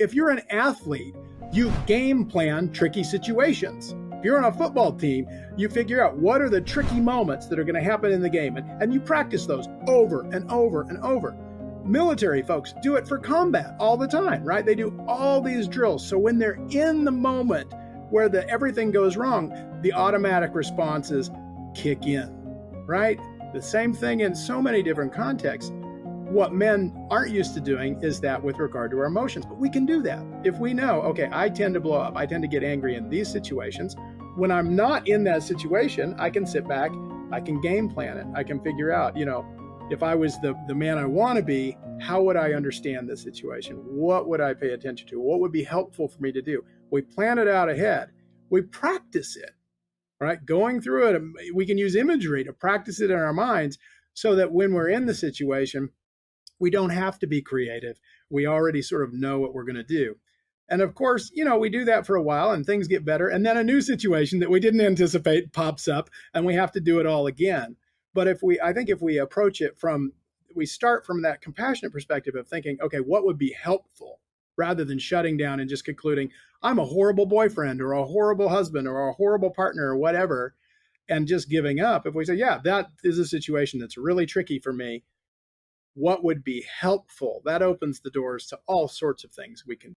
If you're an athlete, you game plan tricky situations. If you're on a football team, you figure out what are the tricky moments that are going to happen in the game, and you practice those over and over and over. Military folks do it for combat all the time, right? They do all these drills. So when they're in the moment where everything goes wrong, the automatic responses kick in, right? The same thing in so many different contexts. What men aren't used to doing is that with regard to our emotions, but we can do that. If we know, okay, I tend to blow up, I tend to get angry in these situations. When I'm not in that situation, I can sit back, I can game plan it. I can figure out, if I was the man I want to be, how would I understand this situation? What would I pay attention to? What would be helpful for me to do? We plan it out ahead. We practice it, right? Going through it, we can use imagery to practice it in our minds so that when we're in the situation, we don't have to be creative. We already sort of know what we're going to do. And of course, we do that for a while and things get better. And then a new situation that we didn't anticipate pops up and we have to do it all again. But I think if we approach it we start from that compassionate perspective of thinking, okay, what would be helpful, rather than shutting down and just concluding, I'm a horrible boyfriend or a horrible husband or a horrible partner or whatever, and just giving up. If we say, yeah, that is a situation that's really tricky for me, what would be helpful? That opens the doors to all sorts of things we can do.